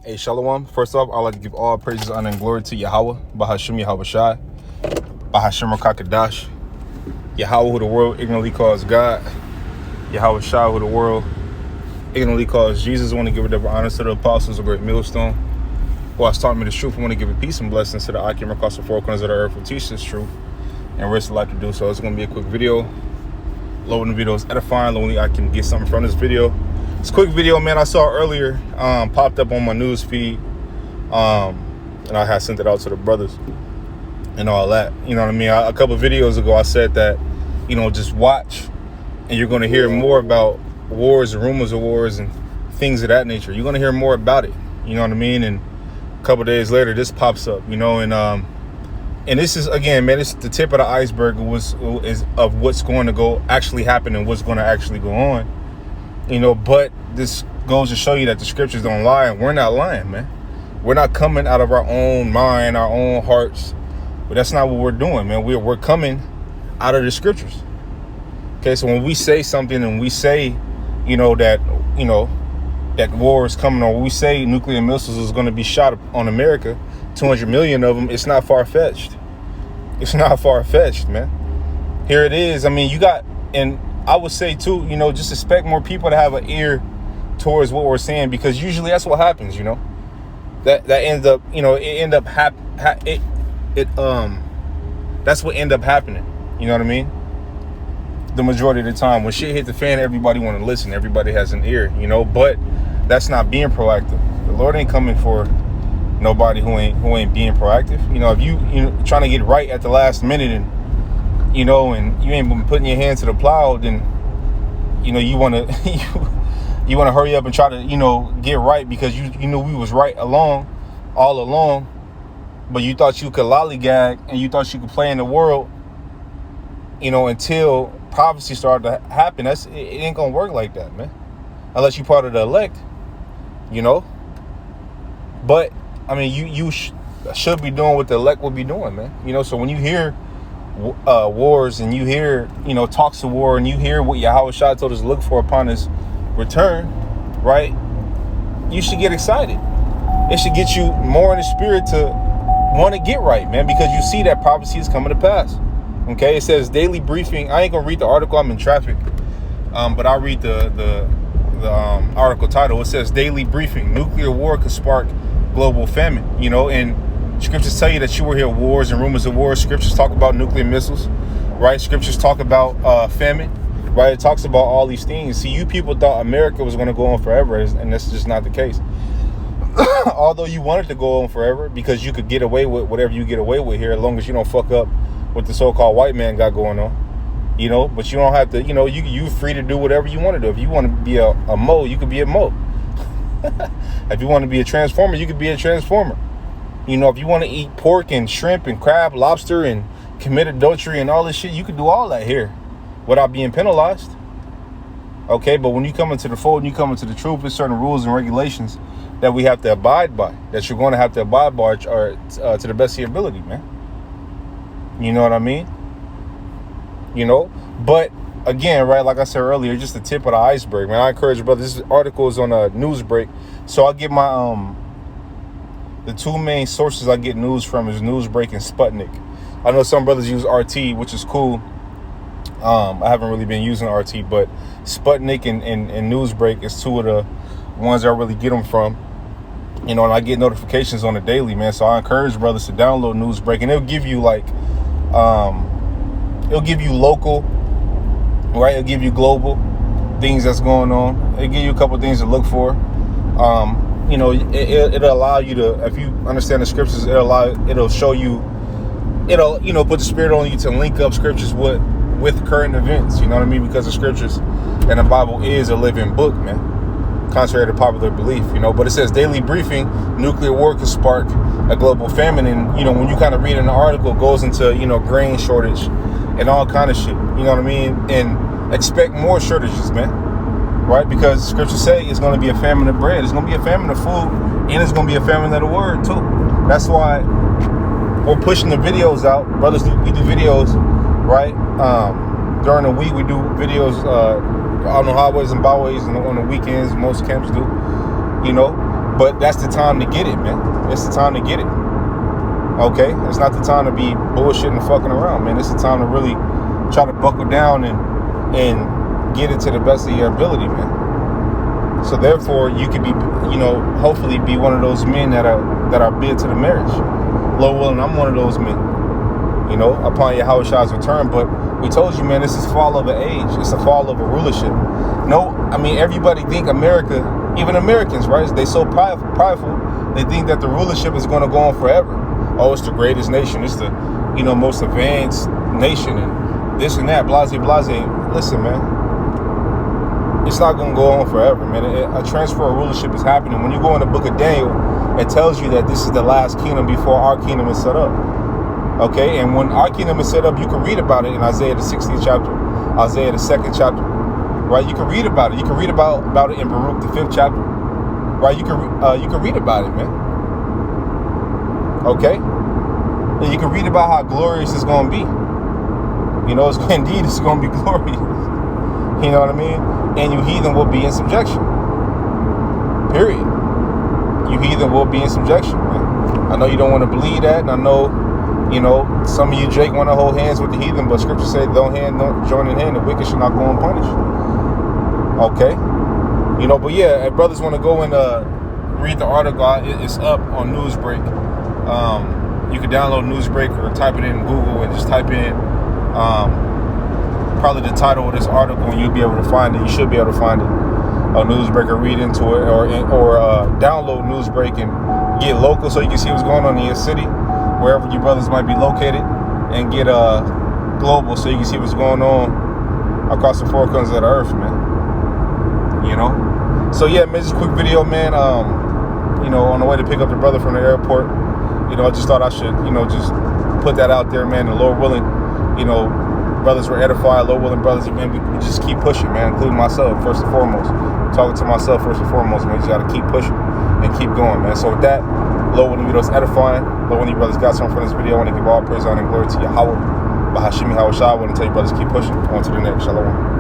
Hey, Shalom. First off, I'd like to give all praises, honor, and glory to Yahweh, Bahashim Yahweh Shai, Bahashim Rakakadash, Yahweh, who the world ignorantly calls God, Yahweh Shai, who the world ignorantly calls Jesus. I want to give it honor to the apostles of Great Millstone, who has taught me the truth. I want to give it peace and blessings to the Akim across the four corners of the earth who teach this truth and risk a lot to do so. It's going to be a quick video. Loading the video is edifying. Only I can get something from this video. It's a quick video, man. I saw earlier, popped up on my news feed, and I had sent it out to the brothers and all that. You know what I mean? A couple of videos ago, I said that, you know, just watch, and you're going to hear more about wars and rumors of wars and things of that nature. You're going to hear more about it. You know what I mean? And a couple of days later, this pops up. You know, and this is, again, man, it's the tip of the iceberg of what's going to actually happen and what's going to actually go on. You know, but this goes to show you that the scriptures don't lie, and we're not lying, man. We're not coming out of our own mind, our own hearts. But that's not what we're doing, man. We're coming out of the scriptures. Okay, so when we say something and we say, that war is coming, or we say nuclear missiles is going to be shot on America, 200 million of them, it's not far-fetched. It's not far-fetched, man. Here it is. I mean, you got, and I would say too, just expect more people to have an ear towards what we're saying, because usually that's what happens, that ends up, that's what end up happening. You know what I mean? The majority of the time when shit hit the fan, everybody want to listen. Everybody has an ear, but that's not being proactive. The Lord ain't coming for nobody who ain't being proactive. If you trying to get right at the last minute and and you ain't been putting your hand to the plow, then, you want to, you want to hurry up and try to, get right, because you knew we was right all along, but you thought you could lollygag and you thought you could play in the world, until prophecy started to happen. It ain't gonna work like that, man, unless you part of the elect, but I mean, you should be doing what the elect will be doing, man. So when you hear wars and you hear talks of war and you hear what Yahweh Shai told us to look for upon his return, right, you should get excited. It should get you more in the spirit to want to get right, man, because you see that prophecy is coming to pass. Okay, it says daily briefing. I ain't gonna read the article, I'm in traffic, but I'll read the article title. It says daily briefing: nuclear war could spark global famine. And scriptures tell you that you will hear wars and rumors of wars. Scriptures talk about nuclear missiles, right? Scriptures talk about famine, right? It talks about all these things. See, you people thought America was going to go on forever, and that's just not the case. Although you wanted to go on forever because you could get away with whatever you get away with here, as long as you don't fuck up what the so-called white man got going on, but you don't have to, you free to do whatever you want to do. If you want to be a Mo, you could be a Mo. If you want to be a transformer, you could be a transformer. If you want to eat pork and shrimp and crab, lobster, and commit adultery and all this shit, you could do all that here without being penalized. Okay, but when you come into the fold and you come into the truth, there's certain rules and regulations that we have to abide by, that you're going to have to abide by, or to the best of your ability, man. You know what I mean? But again, right, like I said earlier, just the tip of the iceberg, man. I encourage brothers. This article is on a Newsbreak, so I'll get my the two main sources I get news from is Newsbreak and Sputnik. I know some brothers use RT, which is cool. I haven't really been using RT, but Sputnik and Newsbreak is two of the ones I really get them from. And I get notifications on the daily, man. So I encourage brothers to download Newsbreak, and it'll give you it'll give you local, right? It'll give you global things that's going on. It'll give you a couple things to look for. It'll allow you to, if you understand the scriptures, it'll show you, it'll put the spirit on you to link up scriptures with current events. You know what I mean? Because the scriptures and the Bible is a living book, man, contrary to popular belief, but it says daily briefing: nuclear war could spark a global famine. And when you kind of read in the article, it goes into grain shortage and all kind of shit, you know what I mean? And expect more shortages, man, right? Because scriptures say it's going to be a famine of bread, it's going to be a famine of food, and it's going to be a famine of the word too. That's why we're pushing the videos out, brothers. We do videos, right? During the week we do videos on the highways and byways, and on the weekends most camps do, But that's the time to get it, man. It's the time to get it. Okay? It's not the time to be bullshitting and fucking around, man. It's the time to really try to buckle down and get it to the best of your ability, man. So therefore, you could be, hopefully be one of those men that are bid to the marriage. Lord willing, I'm one of those men, upon Yahweh Shah's return. But we told you, man, this is fall of an age. It's a fall of a rulership. Everybody think America, even Americans, right? They so prideful. They think that the rulership is going to go on forever. Oh, it's the greatest nation. It's the, most advanced nation and this and that, blase, blase. Listen, man, it's not going to go on forever, man. A transfer of rulership is happening. When you go in the book of Daniel, it tells you that this is the last kingdom before our kingdom is set up. Okay, and when our kingdom is set up, you can read about it in Isaiah the 60th chapter, Isaiah the 2nd chapter, right? You can read about it. You can read about it in Baruch the 5th chapter, right? You can read about it, man. Okay, and you can read about how glorious it's going to be. It's going to be glorious. You know what I mean? And you heathen will be in subjection. Period. You heathen will be in subjection, man. I know you don't want to believe that, and I know, some of you Jake want to hold hands with the heathen, but scripture says don't join in hand, the wicked shall not go unpunished. Okay? But yeah, if brothers want to go and read the article, it's up on Newsbreak. You can download Newsbreak or type it in Google and just type in probably the title of this article, and you'll be able to find it. You should be able to find it on Newsbreak, or read into it, or download Newsbreak and get local so you can see what's going on in your city, wherever your brothers might be located, and get global so you can see what's going on across the four corners of the earth, man. So yeah, man, just a quick video, man. On the way to pick up the brother from the airport. I just thought I should, just put that out there, man. And Lord willing, brothers were edified. Lord willing, brothers, man, we just keep pushing, man, including myself, first and foremost. Talking to myself, first and foremost, man. You just got to keep pushing and keep going, man. So with that, Lord willing, videos edifying. Lord willing, you brothers got something from this video. I want to give all praise, honor, and glory to Yahweh. Bahashim Yahweh Shah. I want to tell you, brothers, keep pushing. On to the next. Shalom.